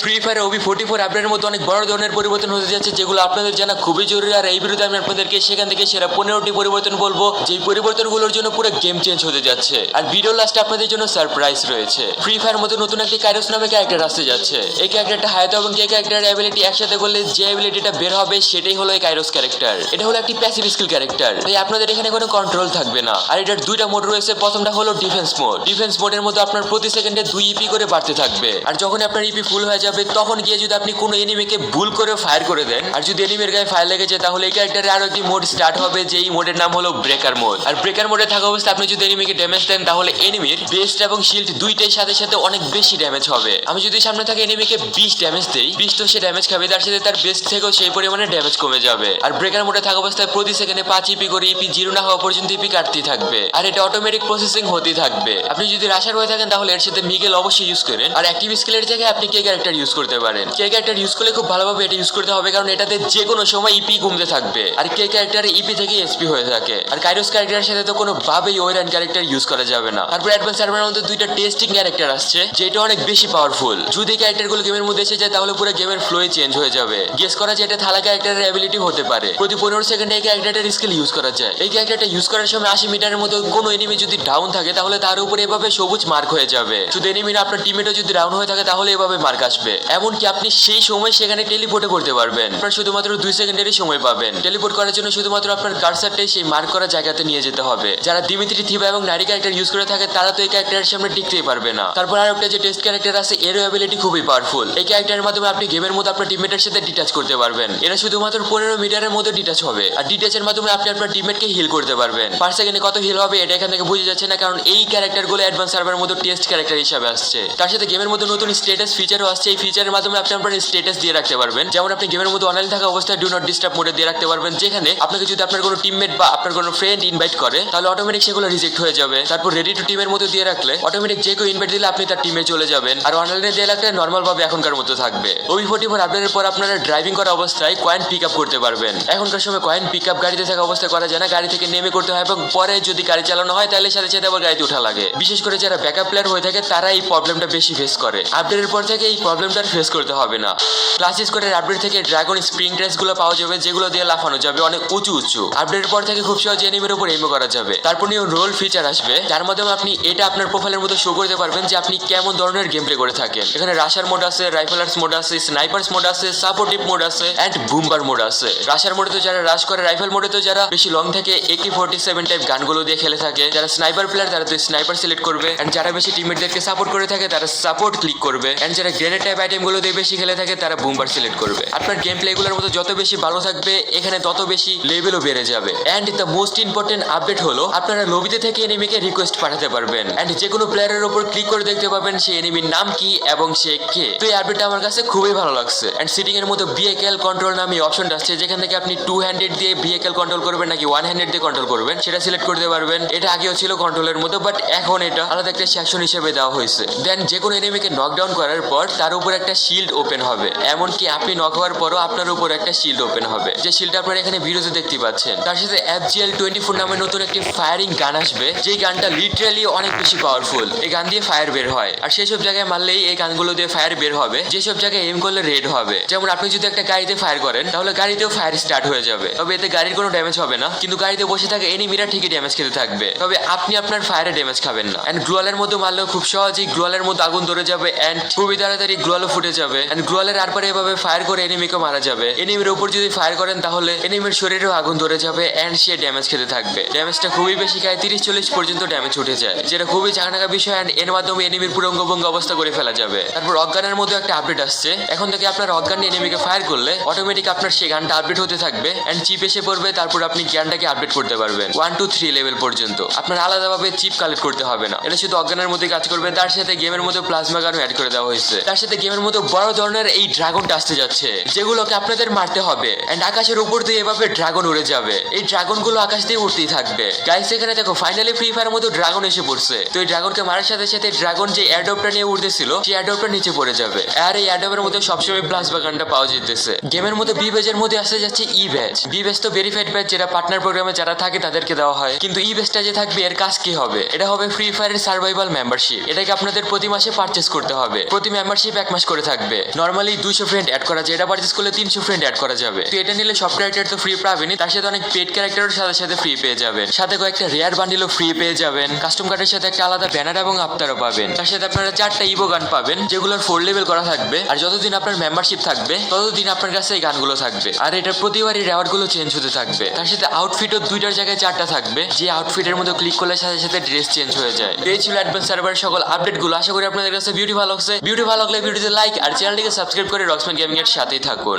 Free fire OB44 আপডেটের মধ্যে অনেক বড় ধরনের পরিবর্তন হতে যাচ্ছে, যেগুলো আপনাদের জানা খুবই জরুরি। আর এই ভিডিওতে আমি আপনাদেরকে সেখান থেকে সেরা 15টি পরিবর্তন বলবো, যেই পরিবর্তনগুলোর জন্য পুরো গেম চেঞ্জ হতে যাচ্ছে। আর ভিডিও লাস্টে আপনাদের জন্য সারপ্রাইজ রয়েছে। ফ্রি ফায়ার মধ্যে নতুন একটি কাইরোস নামে ক্যারেক্টার আসতে যাচ্ছে। এই ক্যারেক্টারটা হায়াতো এবং কে ক্যারেক্টারের অ্যাবিলিটি একসাথে করলে যে অ্যাবিলিটিটা বের হবে সেটাই হলো এই কাইরোস ক্যারেক্টার। এটা হলো একটি প্যাসিভ স্কিল ক্যারেক্টার, তাই আপনাদের এখানে কোনো কন্ট্রোল থাকবে না। আর এটার দুইটা মোড রয়েছে। প্রথমটা হলো ডিফেন্স মোড। ডিফেন্স মোডের মধ্যে আপনার প্রতি সেকেন্ডে 2 ইপি করে বাড়তে থাকবে। আর যখন আপনার ইপি ফুল হয়ে যাবে তখন গিয়ে যদি আপনি কোনো এনিমিকে ভুল করে ফায়ার করে দেন, আর যদি এনিমির গায়ে ফায়ার লেগে যায়, তাহলে এই ক্যারেক্টারে আরো একটি মোড স্টার্ট হবে, যেই মোডের নাম হলো ব্রেকার মোড। আর ব্রেকার মোডে থাকা অবস্থায় আপনি যদি এনিমিকে ড্যামেজ দেন, তাহলে এনিমির বেস্ট এবং শিল্ড দুইটাই সাথে সাথে অনেক বেশি ড্যামেজ হবে। আমি যদি সামনে থাকা এনিমিকে 20 ড্যামেজ দেই, 20 তো সে ড্যামেজ খাবে, তার সাথে তার বেস্ট থেকেও সেই পরিমাণে ড্যামেজ কমে যাবে। আর ব্রেকার মোডে থাকা অবস্থায় প্রতি সেকেন্ডে 5 ইপি করে ইপি জিরো না হওয়া পর্যন্ত ইপি কাটতেই থাকবে। আর এটা অটোমেটিক প্রসেসিং হতেই থাকবে। আপনি যদি রাশার হয়ে থাকেন, তাহলে এর সাথে মিগেল অবশ্যই ইউজ করেন। আর অ্যাক্টিভ স্কিলের জায়গায় আপনি কে ক্যারেক্টার ইউজ করতে পারেন। কে ক্যারেক্টার ইউজ করলে খুব ভালোভাবে এটা ইউজ করতে হবে, কারণ এটাতে যে কোনো সময় ইপি কমতে থাকবে। আর কে ক্যারেক্টারে ইপি থেকে এসপি হয়ে থাকে। আর কাইরোস ক্যারেক্টারের সাথে তো কোনো ভাবেই ওয়েরান ক্যারেক্টার ইউজ করা যাবে না। তারপর অ্যাডভান্স সার্ভারের মধ্যে দুইটা টেস্টিং ক্যারেক্টার আসছে, যেটা অনেক বেশি পাওয়ারফুল। যদি ক্যারেক্টারগুলো গেমের মধ্যে এসে যায়, তাহলে পুরো গেমের ফ্লোই চেঞ্জ হয়ে যাবে। গেস করা যায় এটা থালা ক্যারেক্টারের অ্যাবিলিটি হতে পারে। প্রতি 15 সেকেন্ডে এই ক্যারেক্টারের স্কিল ইউজ করা যায়। এই ক্যারেক্টারটা ইউজ করার সময় 80 মিটারের মতো কোনো এনিমি যদি ডাউন থাকে, তাহলে তার উপরে এভাবে সবুজ মার্ক হয়ে যাবে। শুধু এনিমি না, আপনার টিমমেটও যদি ডাউন হয়ে থাকে, তাহলে এভাবে মার্ক আসবে। এমনকি আপনি সেই সময় সেখানে টেলিপোর্টও করতে পারবেন। আপনার শুধুমাত্র 2 সেকেন্ডেরই সময় পাবেন। টেলিপোর্ট করার জন্য শুধুমাত্র আপনার কার্সারটাই সেই মার্ক করা জায়গাতে নিয়ে যেতে হবে। যারা দিমিত্রি, থিবা এবং নারী ক্যারেক্টার ইউজ করে থাকে, তারা তো এই ক্যারেক্টারের সামনে টিকতেই পারবে না। তারপর আরেকটা যে টেস্ট ক্যারেক্টার আছে, এর অ্যাবিলিটি খুবই পাওয়ারফুল। এই ক্যারেক্টারের মাধ্যমে আপনি গেমের মধ্যে আপনার টিমমেটের সাথে ডিটাচ করতে পারবেন। এরা শুধুমাত্র 15 মিটারের মধ্যে ডিটাচ হবে। আর ডিটাচের মাধ্যমে আপনি আপনার টিমমেটকে হিল করতে পারবেন। পার সেকেন্ডে কত হিল হবে এটা এখান থেকে বোঝা যাচ্ছে না, কারণ এই ক্যারেক্টারগুলো অ্যাডভান্স সার্ভারের মধ্যে টেস্ট ক্যারেক্টার হিসেবে আসছে। তার সাথে গেমের মধ্যে নতুন স্ট্যাটাস ফিচারও আসছে। এই ফিচারের মাধ্যমে আপনি আপনার স্ট্যাটাস দিয়ে রাখতে পারবেন। যেমন আপনি গেমের মধ্যে অনলাইন থাকা অবস্থায় ডু নট ডিস্টার্ব মোডে দিয়ে রাখতে পারবেন, যেখানে আপনাকে যদি আপনার কোনো টিমমেট বা আপনার কোনো ফ্রেন্ড ইনভাইট করে, তাহলে অটোমেটিক সেগুলো রিজেক্ট হয়ে যাবে। তারপর রেডি টু টিমের মধ্যে দিয়ে রাখলে অটোমেটিক যে কেউ ইনভাইট দিলে আপনি তার টিমে চলে যাবেন। আর অনলাইনে দিয়ে রাখলে নর্মাল ভাবে এখনকার মতো থাকবে। OB44 আপডেটের পর আপনারা ড্রাইভিং করা অবস্থায় কয়েন পিক আপ করতে পারবেন। এখনকার সময় কয়েন পিক আপ গাড়িতে থাকা অবস্থায় করা যায় না, গাড়ি থেকে নেমে করতে হয়, এবং পরে যদি গাড়ি চালানো হয় তাহলে সাথে সাথে আবার গাড়িতে ওঠা লাগে। বিশেষ করে যারা ব্যাকআপ প্লেয়ার হয়ে থাকে, তারা এই প্রবলেমটা বেশি ফেস করে। আপডেটের পর থেকে এই প্রবলেমটা ফেস করতে হবে না। ক্লাস স্কোয়াডের আপডেট থেকে ড্রাগন স্প্রিং ড্রেসগুলো পাওয়া যাবে, যেগুলো দিয়ে লাফানো যাবে অনেক উঁচু উঁচু। আপডেটের পর থেকে খুব সহজে এনিমির উপর এমও করা যাবে। তারপর নিয়ে রোল ফিচার আসবে, যার মাধ্যমে আপনি এটা আপনার প্রোফাইলের মধ্যে শো করতে পারবেন যে আপনি কেমন ধরনের গেম প্লে করে থাকেন। এখানে রাশার মোড আছে, রাইফেলার্স মোড আছে, স্নাইপার্স মোড আছে, সাপোর্টিভ মোড আছে, এন্ড বুমবার মোড আছে। রাশার মোডে তো যারা রাশ করে, রাইফেল মোডে তো যারা বেশি লং থেকে AK-47 টাইপ গানগুলো দিয়ে খেলে থাকে। যারা স্নাইপার প্লেয়ার, তারা তো স্নাইপার সিলেক্ট করবে। এন্ড যারা বেশি টিমমেটদেরকে সাপোর্ট করে থাকে, তারা সাপোর্ট ক্লিক করবে। এন্ড যারা গ্রেনেড টাইপ আইটেমগুলো দিয়ে বেশি খেলে থাকে, তারা বুমবার সিলেক্ট করবে। আপনার গেম প্লেগুলোর মতো যত বেশি ভালো থাকবে, এখানে তত বেশি লেভেলও বেড়ে যাবে। And the most important update হলো, আপনারা লবিতে থেকে এনিমিকে রিকোয়েস্ট পাঠাতে পারবেন। এন্ড যে কোনো প্লেয়ারের উপর ক্লিক করে দেখতে পাবেন সেই এনিমির নাম কি এবং সে কে। তো এই আপডেটটা আমার কাছে খুবই ভালো লাগছে। এন্ড সিটিং এর মধ্যে ভেহিকল কন্ট্রোল নামে অপশনটা আসছে, যেখান থেকে আপনি 2 হ্যান্ডেড দিয়ে ভেহিকল কন্ট্রোল করবেন নাকি 1 হ্যান্ডেড দিয়ে কন্ট্রোল করবেন, সেটা সিলেক্ট করতে পারবেন। এটা আগেও ছিল কন্ট্রোলের মধ্যে, বাট এখন এটা আলাদা একটা সেকশন হিসেবে দেওয়া হয়েছে। দেন যে কোনো এনিমিকে নকডাউন করার পর তার উপর একটা শিল্ড ওপেন হবে। এমনকি আপনি নক হওয়ার পরও আপনার উপর একটা শিল্ড ওপেন হবে, যে শিল্ডটা আপনারা এখানে ভিডিওতে দেখতে পাচ্ছেন। তার সাথে FGL-24 নামে নতুন একটি ফায়ারিং গান আসবে, যে গানটা লিটারালি অনেক বেশি পাওয়ারফুল। এই গান দিয়ে ফায়ার বের হয়, আর সেসব জায়গায় মারলেই এই গানগুলো দিয়ে ফায়ার বের হবে। যেসব জায়গায় এম করলে রেড হবে। যেমন আপনি যদি একটা গাড়িতে ফায়ার করেন, তাহলে গাড়িতেও ফায়ার স্টার্ট হয়ে যাবে। তবে এতে গাড়ির কোনো ড্যামেজ হবে না, কিন্তু গাড়িতে বসে থাকে এনিমিরা ঠিকই ড্যামেজ খেতে থাকবে। তবে আপনি আপনার ফায়ারে ড্যামেজ খাবেন না। এন্ড গ্লোয়ালের মধ্যে মারলেও খুব সহজেই গ্লোয়ালের মধ্যে আগুন ধরে যাবে। এন্ড খুবই তাড়াতাড়ি গ্লোয়ালও ফুটে যাবে। এন্ড গ্লোয়ালের আরপারে এভাবে ফায়ার করে এনিমিকে মারা যাবে। এনিমির উপর যদি ফায়ার করেন, তাহলে এনিমির শরীরেও আগুন ধরে যাবে। এন্ড সে ড্যামেজ খেতে থাকবে। ড্যামেজটা খুবই বেশি খায়, 30-40 পর্যন্ত ড্যামেজ উঠে যায়, যেটা খুবই ঝাঁকানাকা বিষয়। এন্ড এর মাধ্যমে এনিমির পুরো অঙ্গভঙ্গ অবস্থা করে ফেলা যাবে। তারপর অজ্ঞানের মধ্যে একটা আপডেট আসছে। এখন থেকে আপনার অজ্ঞান এনিমিকে ফায়ার করলে অটোমেটিক আপনার সেই গানটা আপডেট হতে থাকবে। এন্ড চিপ এসে পড়বে, তারপর আপনি জ্ঞানটাকে আপডেট করতে পারবেন 1 to 3 লেভেল পর্যন্ত। আপনার আলাদাভাবে চিপ কালেক্ট করতে হবে না, এটা শুধু অজ্ঞানের মধ্যে কাজ করবে। তার সাথে গেমের মধ্যে প্লাজমা গানও অ্যাড করে দেওয়া হয়েছে। তার সাথে গেমের মধ্যে বড় ধরনের এই ড্রাগনটা আসতে যাচ্ছে, যেগুলোকে আপনাদের মারতে হবে। এন্ড আকাশের উপর দিয়ে এভাবে ড্রাগন উড়ে যাবে। এই ড্রাগনগুলো আকাশ দিয়ে উঠতেই থাকবে। গাইস এখানে দেখো, ফাইনালি ফ্রি ফায়ারের মধ্যে ড্রাগন এসে পড়ছে। তো এই ড্রাগনকে মারার সাথে সাথে ড্রাগন যে এয়ারড্রপটা নিয়ে উঠতেছিল, সেই এয়ারড্রপটা নিচে পড়ে যাবে। আর এই এয়ারড্রপের মধ্যে সবসময় প্লাজমা গানটা পাওয়া যেতেছে। গেমের মধ্যে বি ব্যাচের মধ্যে আসতে যাচ্ছে ই ব্যাচ। বি ব্যাচ তো ভেরিফাইড ব্যাচ, যেটা পার্টনার প্রোগ্রামে যারা থাকে তাদেরকে দেওয়া হয়। কিন্তু ই ব্যাচটা যে থাকবে, এর কাজ কি হবে? এটা হবে ফ্রি ফায়ারের সার্ভাইভাল মেম্বারশিপ। এটাকে আপনাদের প্রতি মাসে পারচেস করতে হবে। প্রতি মেম্বারশিপ 1 মাস করে থাকবে। নরমালি 200 ফ্রেন্ড অ্যাড করা যায়, এটা পারচেজ করলে 300 ফ্রেন্ড অ্যাড করা যাবে। তো এটা নিলে সব ক্যারেক্টার তো ফ্রি পাবেনই, তার সাথে অনেক পেড ক্যারেক্টারের সাথে সাথে ফ্রি পেয়ে যাবেন। সাথে কয়েকটা রেয়ার বান্ডিলও ফ্রি পেয়ে যাবেন। কাস্টম কার্ডের সাথে একটা আলাদা ব্যানার এবং আফতারও পাবেন। তার সাথে আপনারা 4টা ইভো গান পাবেন, যেগুলোর 4 লেভেল করা থাকবে। আর যতদিন আপনার মেম্বারশিপ থাকবে ততদিন আপনার কাছে এই গানগুলো থাকবে। আর এটা প্রতিবারই রেওয়ার্ড গুলো চেঞ্জ হতে থাকবে। তার সাথে আউটফিটও 2টার জায়গায় 4টা থাকবে, যে আউটফিটের মধ্যে ক্লিক করলে সাথে সাথে ড্রেস চেঞ্জ হয়ে যায়। তো এই ছিল অ্যাডভান্স সার্ভারের সকল আপডেটগুলো। আশা করি আপনাদের কাছে ভিডিও ভালো লাগছে। ভিডিও ভালো লাগলে ভিডিওতে লাইক আর চ্যানেলটিকে সাবস্ক্রাইব করে রক্সম্যান গেমিং এর সাথেই থাকুন।